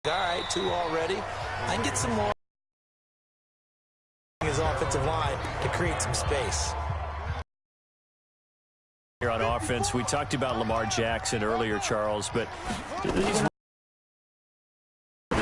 All right, 2 already. I can get some more his offensive line to create some space. Here on offense, we talked about Lamar Jackson earlier, Charles, but this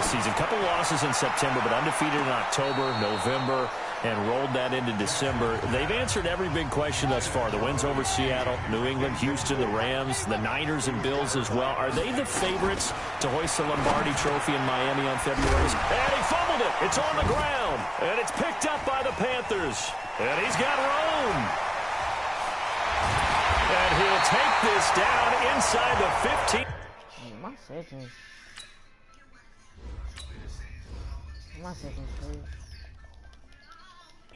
season, couple losses in September, but undefeated in October, November, and rolled that into December. They've answered every big question thus far. The wins over Seattle, New England, Houston, the Rams, the Niners, and Bills as well. Are they the favorites to hoist the Lombardi Trophy in Miami on February? And he fumbled it. It's on the ground, and it's picked up by the Panthers. And he's got room. And he'll take this down inside the 15. My seconds.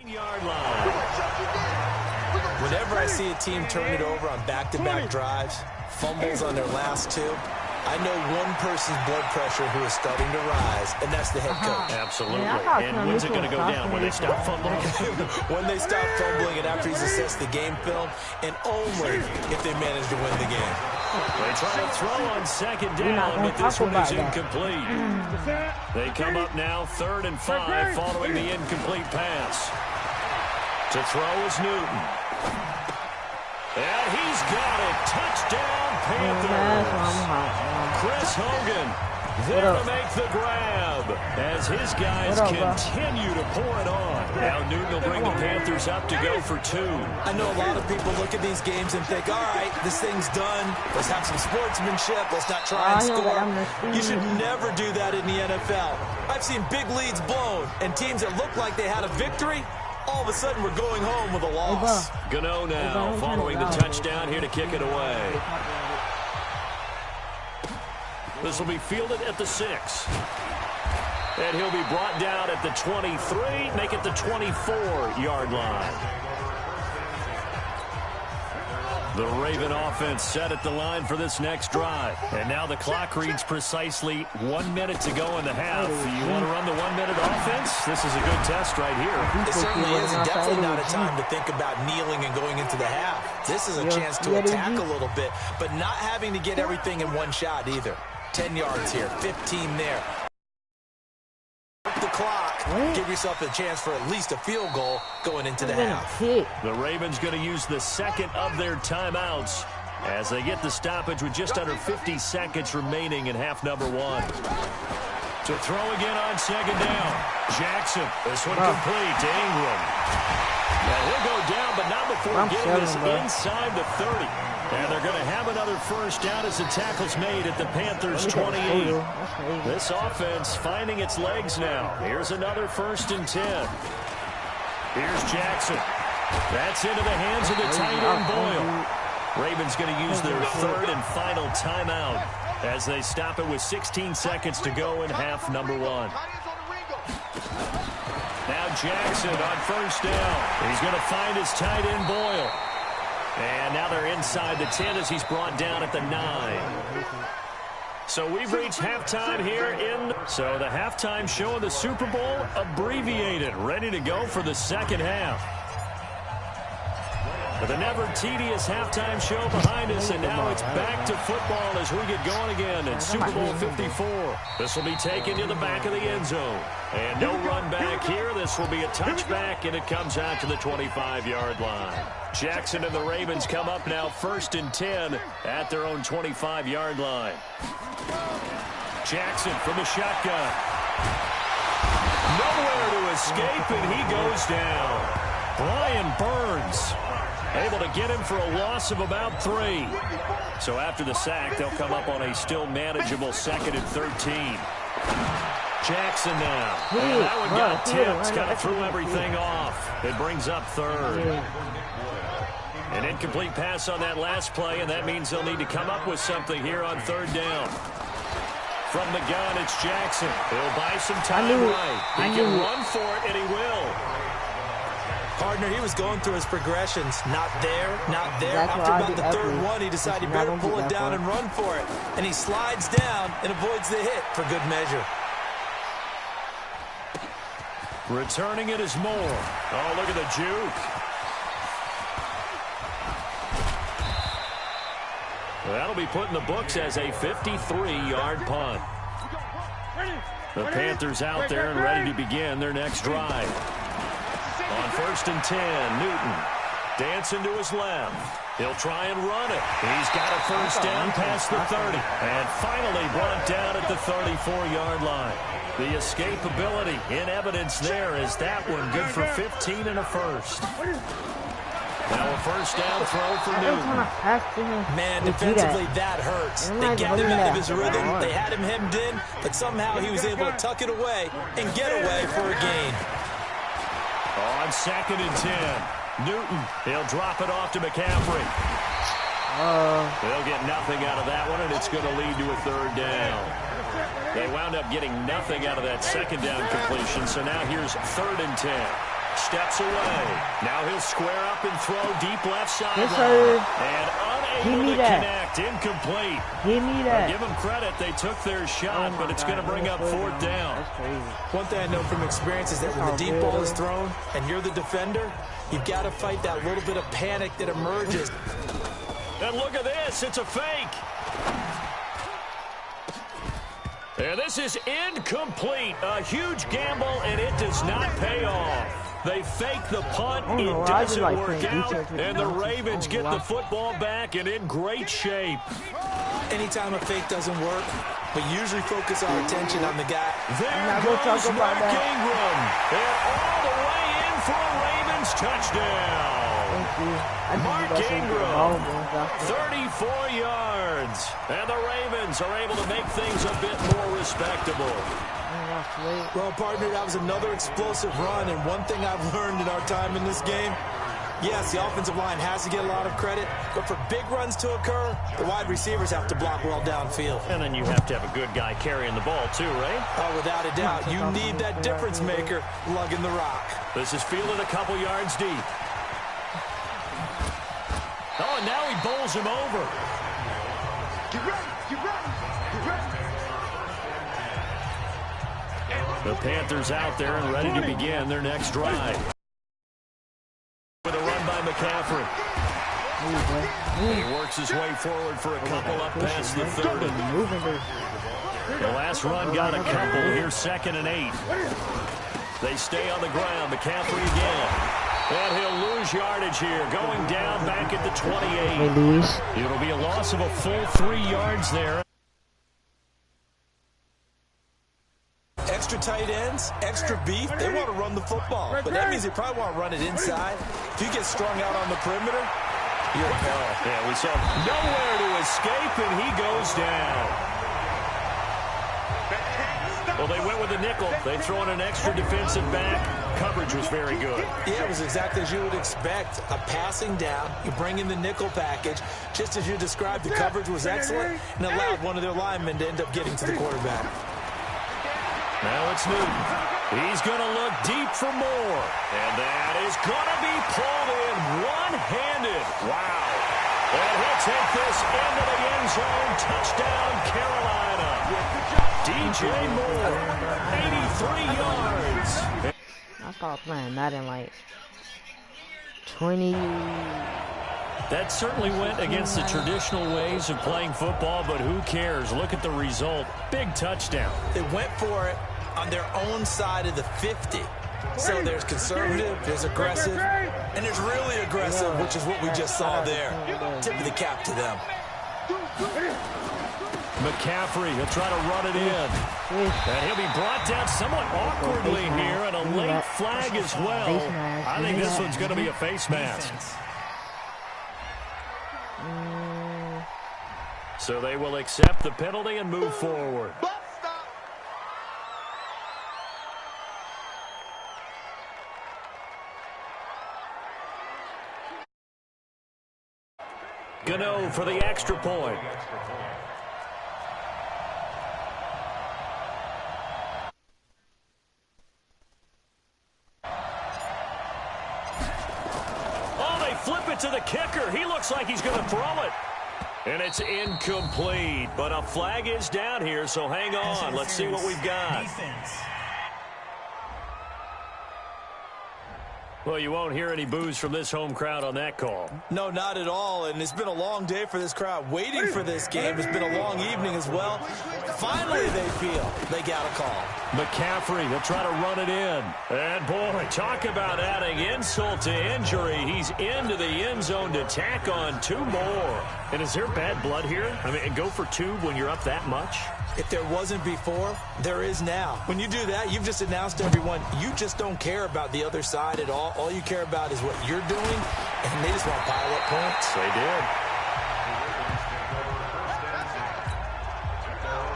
Yard line. Whenever I see a team turn it over on back-to-back drives, fumbles on their last 2, I know one person's blood pressure who is starting to rise, and that's the head coach. Absolutely. And when's it going to go down? When they stop fumbling? When they stop fumbling and after he's assessed the game film, and only if they manage to win the game. They try to throw on second down, but this one is incomplete. They come up now 3rd and 5 following the incomplete pass. To throw is Newton. And he's got it. Touchdown, Panthers. Chris Hogan there to make the grab as his guys continue to pour it on. Now Newton will bring the Panthers up to go for 2. I know a lot of people look at these games and think, all right, this thing's done. Let's have some sportsmanship. Let's not try and score. You should never do that in the NFL. I've seen big leads blown and teams that look like they had a victory, all of a sudden we're going home with a loss. Gano now following the touchdown here to kick it away. This will be fielded at the 6. And he'll be brought down at the 23, make it the 24-yard line. The Raven offense set at the line for this next drive. And now the clock reads precisely 1 minute to go in the half. You want to run the 1-minute offense? This is a good test right here. It certainly is, and definitely not a time to think about kneeling and going into the half. This is a chance to attack a little bit, but not having to get everything in one shot either. 10 yards here, 15 there. The clock, give yourself a chance for at least a field goal going into the half. The Ravens going to use the second of their timeouts as they get the stoppage with just under 50 seconds remaining in half number 1. To throw again on second down. Jackson, this one complete to Ingram. Now he'll go down, but not before getting this inside the 30. And they're going to have another first down as the tackle's made at the Panthers' 28. This offense finding its legs now. Here's another 1st and 10. Here's Jackson. That's into the hands of the tight end Boyle. Ravens going to use their 3rd and final timeout as they stop it with 16 seconds to go in half number 1. Now Jackson on 1st down. He's going to find his tight end Boyle. And now they're inside the 10 as he's brought down at the 9. So we've reached halftime here So the halftime show of the Super Bowl abbreviated, ready to go for the second half. With a never-tedious halftime show behind us, and now it's back to football as we get going again in Super Bowl 54. This will be taken to the back of the end zone. And no run back here. This will be a touchback, and it comes out to the 25-yard line. Jackson and the Ravens come up now 1st and 10 at their own 25-yard line. Jackson from the shotgun. Nowhere to escape, and he goes down. Brian Burns able to get him for a loss of about 3. So after the sack, they'll come up on a still manageable 2nd and 13. Jackson now. And that one got tipped. Kind of threw everything off. It brings up 3rd. An incomplete pass on that last play, and that means they'll need to come up with something here on 3rd down. From the gun, it's Jackson. He'll buy some time right. He can run for it, and he will. Partner, he was going through his progressions. Not there, not there. After about the 3rd one, he decided he better pull it down and run for it. And he slides down and avoids the hit for good measure. Returning it is Moore. Oh, look at the juke. That'll be put in the books as a 53-yard punt. The Panthers out there and ready to begin their next drive. On 1st and 10, Newton dancing to his left. He'll try and run it. He's got a first down past the 30. And finally brought down at the 34-yard line. The escapability in evidence there is that one good for 15 and a first. Now a first down throw for Newton. Man, defensively that hurts. They got him out of his rhythm. They had him hemmed in, but somehow he was able to tuck it away and get away for a gain. On 2nd and 10, Newton. He'll drop it off to McCaffrey. They'll get nothing out of that one, and it's going to lead to a 3rd down. They wound up getting nothing out of that 2nd down completion, so now here's 3rd and 10. Steps away. Now he'll square up and throw deep left side. Yes, sir. And unable to connect. Incomplete. Give me that. Give them credit. They took their shot, but it's going to bring up 4th down. That's crazy. One thing I know from experience is that when the deep ball is thrown and you're the defender, you've got to fight that little bit of panic that emerges. And look at this. It's a fake. And this is incomplete. A huge gamble, and it does not pay off. They fake the punt. It doesn't work out. And the Ravens get the football back and in great shape. Anytime a fake doesn't work, we usually focus our attention on the guy. There goes Mark Ingram. And all the way in for a Ravens touchdown. Mark Ingram, 34 yards. And the Ravens are able to make things a bit more respectable. Well, partner, that was another explosive run, and one thing I've learned in our time in this game, yes, the offensive line has to get a lot of credit, but for big runs to occur, the wide receivers have to block well downfield. And then you have to have a good guy carrying the ball too, right? Oh, without a doubt. You need that difference maker lugging the rock. This is fielded a couple yards deep. Oh, and now he bowls him over. Get ready, get ready, get ready. The Panthers out there and ready to begin their next drive. With a run by McCaffrey. He works his way forward for a couple up past the 30. The last run got a couple. Here's 2nd and 8. They stay on the ground. McCaffrey again. And he'll lose yardage here, going down back at the 28. It'll be a loss of a full 3 yards there. Extra tight ends, extra beef, they want to run the football. But that means they probably want to run it inside. If you get strung out on the perimeter, you're a hell. Yeah, we saw nowhere to escape, and he goes down. Well, they went with a nickel. They throw in an extra defensive back. Coverage was very good. Yeah, it was exactly as you would expect. A passing down. You bring in the nickel package. Just as you described, the coverage was excellent and allowed one of their linemen to end up getting to the quarterback. Now it's Newton. He's going to look deep for more. And that is going to be pulled in one-handed. Wow. And he'll take this into the end zone. Touchdown, Carolina. DJ Moore, 83 yards. I started playing Madden like 20. That certainly went against the traditional ways of playing football, but who cares? Look at the result. Big touchdown. They went for it on their own side of the 50. So there's conservative, there's aggressive, and there's really aggressive, which is what we just saw there. Tip of the cap to them. McCaffrey, he'll try to run it in. And he'll be brought down somewhat awkwardly here, and a late flag as well. I think this one's going to be a face mask. So they will accept the penalty and move forward. Gano for the extra point. Oh, they flip it to the kicker. He looks like he's going to throw it. And it's incomplete. But a flag is down here, so hang on. Let's see what we've got. Well, you won't hear any boos from this home crowd on that call. No, not at all, and it's been a long day for this crowd waiting for this game. It's been a long evening as well. Finally, they feel they got a call. McCaffrey, they'll try to run it in. And, boy, talk about adding insult to injury. He's into the end zone to tack on 2 more. And is there bad blood here? I mean, go for 2 when you're up that much? If there wasn't before, there is now. When you do that, you've just announced to everyone you just don't care about the other side at all. All you care about is what you're doing, and they just want to pile up points. They did.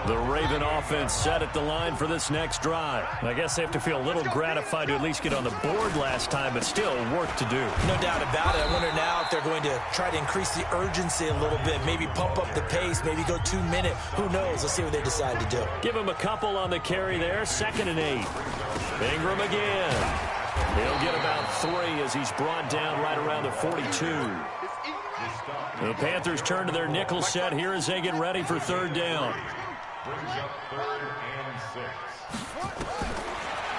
The Raven offense set at the line for this next drive. I guess they have to feel a little gratified to at least get on the board last time, but still work to do. No doubt about it. I wonder now if they're going to try to increase the urgency a little bit, maybe pump up the pace, maybe go 2-minute. Who knows? Let's see what they decide to do. Give him a couple on the carry there. 2nd and 8. Ingram again. He'll get about 3 as he's brought down right around the 42. The Panthers turn to their nickel set here as they get ready for 3rd down.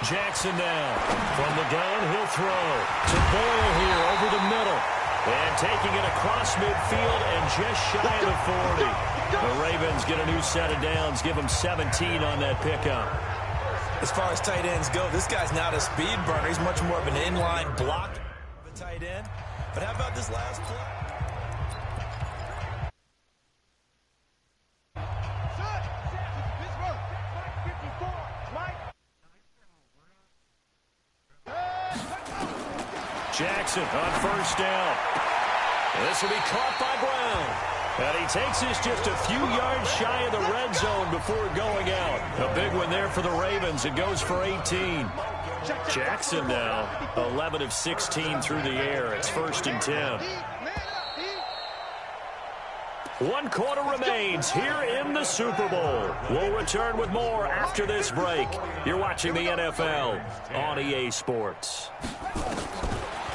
Jackson now. From the gun, he'll throw. To Boyle here over the middle. And taking it across midfield and just shy of the 40. The Ravens get a new set of downs. Give them 17 on that pickup. As far as tight ends go, this guy's not a speed burner. He's much more of an inline block of a tight end. But how about this last play? Jackson on 1st down. This will be caught by Brown. And he takes this just a few yards shy of the red zone before going out. A big one there for the Ravens. It goes for 18. Jackson now 11 of 16 through the air. It's 1st and 10. 1 quarter remains here in the Super Bowl. We'll return with more after this break. You're watching the NFL on EA Sports.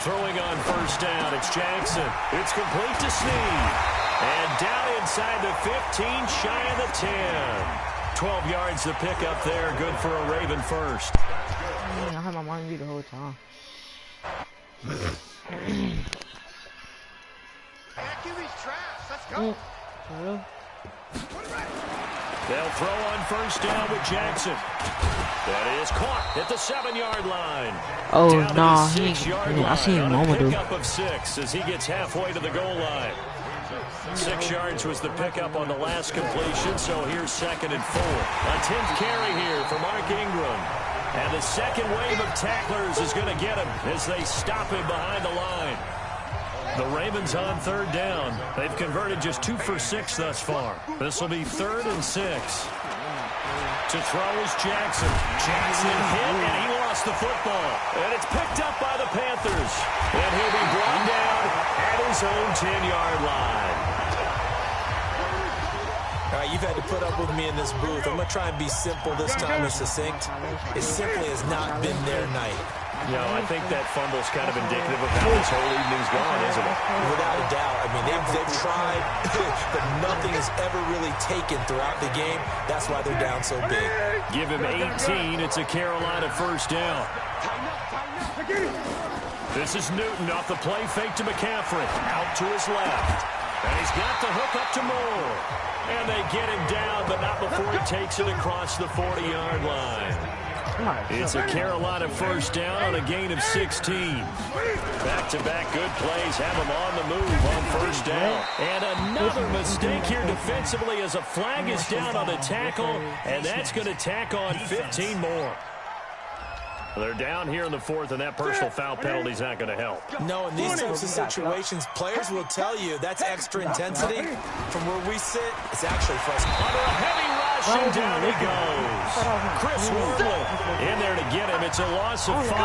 Throwing on 1st down, it's Jackson. It's complete to Snead. And down inside the 15, shy of the 10. 12 yards to pick up there. Good for a Raven first. I had my mind read the whole time. Let's go. They'll throw on 1st down with Jackson. That is caught at the 7-yard line. Oh, no, I seen him moment do. Pickup of 6 as he gets halfway to the goal line. 6 yards was the pickup on the last completion, so here's 2nd and 4. A 10th carry here for Mark Ingram. And the second wave of tacklers is going to get him as they stop him behind the line. The Ravens on 3rd down. They've converted just 2 for 6 thus far. This will be 3rd and 6. To throw is Jackson. Jackson hit, and he lost the football. And it's picked up by the Panthers. And he'll be brought down at his own 10-yard line. All right, you've had to put up with me in this booth. I'm going to try and be simple this time and succinct. It simply has not been their night. You know, I think that fumble's kind of indicative of how this whole evening's gone, isn't it? Without a doubt. I mean, they've tried, but nothing is ever really taken throughout the game. That's why they're down so big. Give him 18. It's a Carolina 1st down. This is Newton off the play fake to McCaffrey. Out to his left. And he's got the hook up to Moore. And they get him down, but not before he takes it across the 40-yard line. It's a Carolina 1st down on a gain of 16. Back-to-back good plays have him on the move on 1st down. And another mistake here defensively as a flag is down on the tackle, and that's going to tack on 15 more. They're down here in the 4th, and that personal foul penalty is not going to help. No, in these types of situations, players will tell you that's extra intensity. From where we sit, it's actually frustrating. Under a heavy rush, and down he goes. Chris Wormley in there to get him. It's a loss of 5.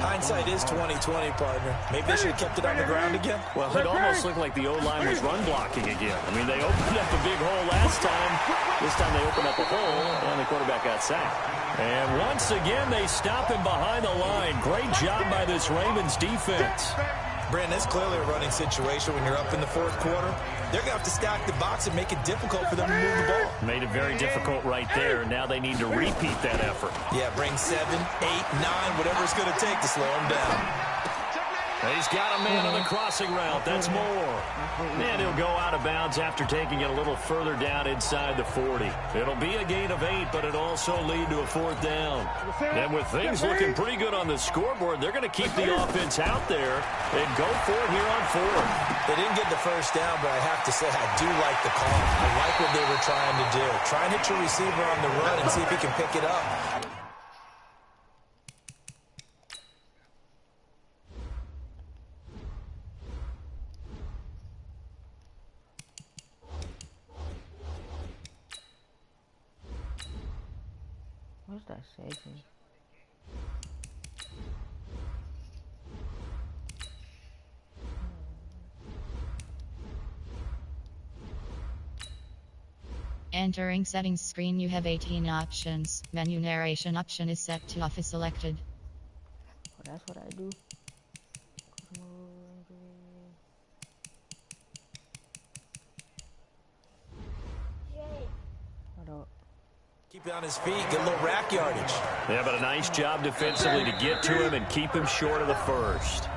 Hindsight is 20/20, partner. Maybe they should have kept it on the ground again. Well, it almost looked like the O-line was run blocking again. I mean, they opened up a big hole last time. This time they opened up a hole, and the quarterback got sacked. And once again, they stop him behind the line. Great job by this Ravens defense. Brandon, it's clearly a running situation when you're up in the 4th quarter. they're going to have to stack the box and make it difficult for them to move the ball. Made it very difficult right there. Now they need to repeat that effort. Yeah, bring 7, 8, 9, whatever it's going to take to slow them down. He's got a man on the crossing route. That's more. And he'll go out of bounds after taking it a little further down inside the 40. It'll be a gain of 8, but it'll also lead to a 4th down. And with things looking pretty good on the scoreboard, they're going to keep the offense out there and go for it here on 4th. They didn't get the first down, but I have to say I do like the call. I like what they were trying to do. Try and hit your receiver on the run and see if he can pick it up. What's that safety? Entering settings screen, you have 18 options. Menu narration option is set to off is selected. Oh, that's what I do. Keep it on his feet, get a little rack yardage. Yeah, but a nice job defensively to get to him and keep him short of the first.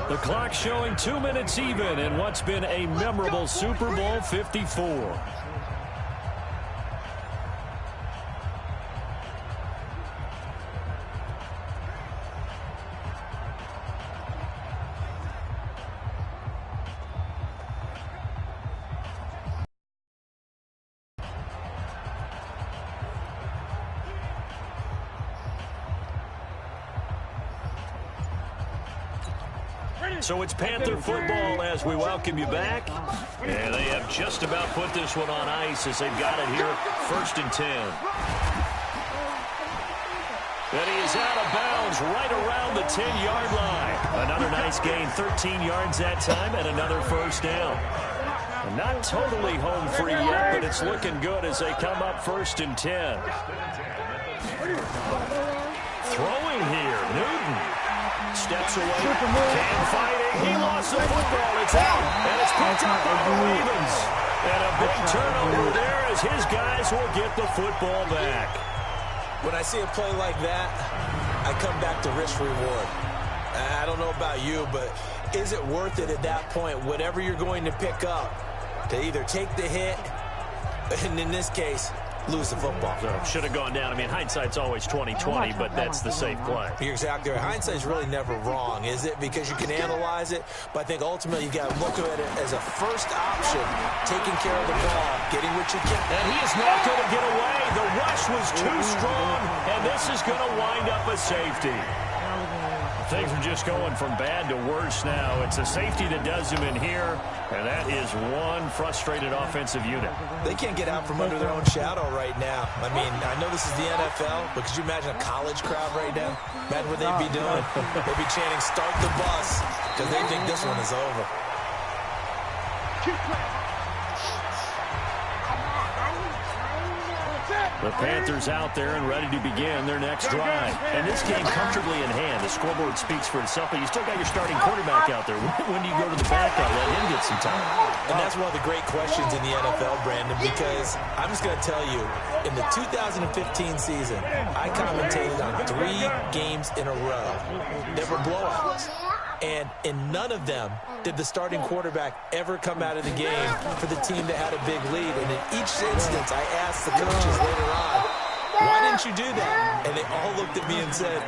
The clock showing 2 minutes even in what's been a memorable Super Bowl 54. So it's Panther football as we welcome you back. And they have just about put this one on ice as they've got it here, 1st and 10. And he is out of bounds right around the 10-yard line. Another nice gain, 13 yards that time, and another 1st down. And not totally home free yet, but it's looking good as they come up 1st and 10. Throwing here, Newton. Steps away, can fight it, he lost the football, it's out, and it's picked up by the Ravens. And a big turnover there as his guys will get the football back. When I see a play like that, I come back to risk reward. I don't know about you, but is it worth it at that point, whatever you're going to pick up, to either take the hit, and in this case, lose the football? So should have gone down. I mean, hindsight's always 20/20, but that's the safe play. You're exactly right. Hindsight's really never wrong, is it? Because you can analyze it, but I think ultimately you got to look at it as a first option, taking care of the ball, getting what you can. And he is not going to get away. The rush was too strong, and this is going to wind up a safety. Things are just going from bad to worse now. It's a safety that does him in here, and that is one frustrated offensive unit. They can't get out from under their own shadow right now. I mean, I know this is the NFL, but could you imagine a college crowd right now? Imagine what they'd be doing. They'd be chanting, "Start the bus," because they think this one is over. The Panthers out there and ready to begin their next drive. And this game comfortably in hand. The scoreboard speaks for itself, but you still got your starting quarterback out there. When do you go to the backup? Let him get some time. And that's one of the great questions in the NFL, Brandon, because I'm just going to tell you, in the 2015 season, I commentated on 3 games in a row that were blowouts. And in none of them did the starting quarterback ever come out of the game for the team that had a big lead. And in each instance, I asked the coaches later on, why didn't you do that? And they all looked at me and said,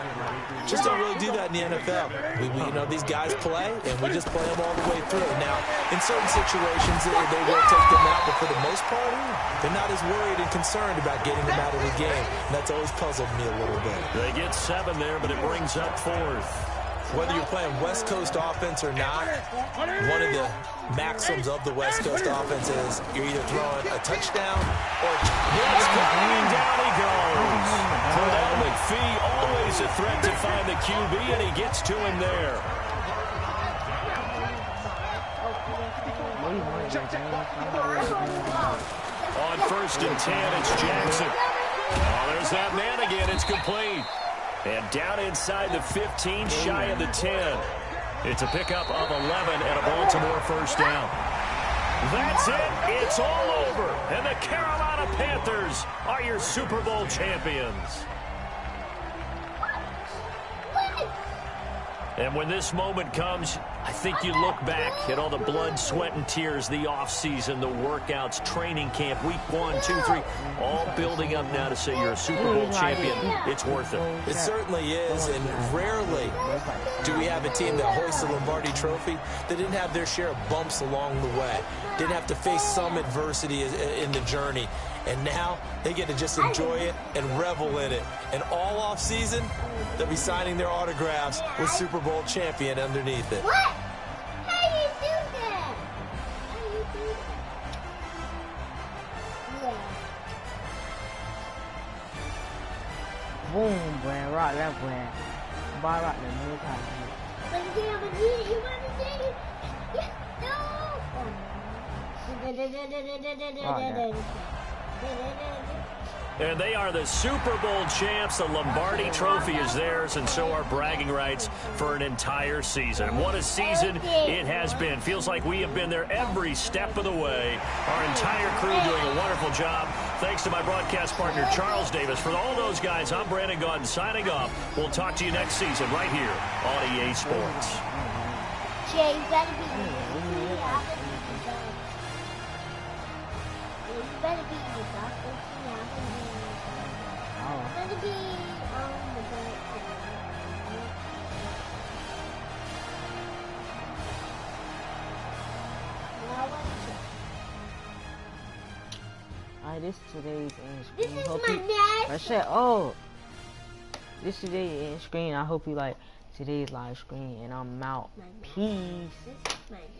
just don't really do that in the NFL. We you know, these guys play, and we just play them all the way through. Now, in certain situations, they will take them out, but for the most part, they're not as worried and concerned about getting them out of the game. And that's always puzzled me a little bit. They get 7 there, but it brings up 4th. Whether you're playing West Coast offense or not, one of the maxims of the West Coast offense is you're either throwing a touchdown or yes, and down he goes. Cordell McPhee, always a threat to find the QB, and he gets to him there. On 1st and 10, it's Jackson. Oh, there's that man again. It's complete. And down inside the 15, shy of the 10. It's a pickup of 11 and a Baltimore 1st down. That's it. It's all over. And the Carolina Panthers are your Super Bowl champions. And when this moment comes, I think you look back at all the blood, sweat, and tears, the offseason, the workouts, training camp, week 1, 2, 3, all building up now to say you're a Super Bowl champion. It's worth it. It certainly is, and rarely do we have a team that hoists the Lombardi Trophy that didn't have their share of bumps along the way, didn't have to face some adversity in the journey. And now they get to just enjoy it and revel in it. And all off season, they'll be signing their autographs with Super Bowl champion underneath it. What? How do you do that? How do you do that? Yeah. Boom, boy. Rock that boy. Boy, rock the new time. But yeah, but you want to say it? Yeah, no. And they are the Super Bowl champs. The Lombardi Trophy is theirs, and so are bragging rights for an entire season. What a season it has been. Feels like we have been there every step of the way. Our entire crew doing a wonderful job. Thanks to my broadcast partner, Charles Davis. For all those guys, I'm Brandon Gaudin signing off. We'll talk to you next season right here on EA Sports. Jay, you better be Alright, this is today's end This screen. is Hope my you- nest. I said, oh, this is today's end screen. I hope you like today's live screen, and I'm out. Peace. This is my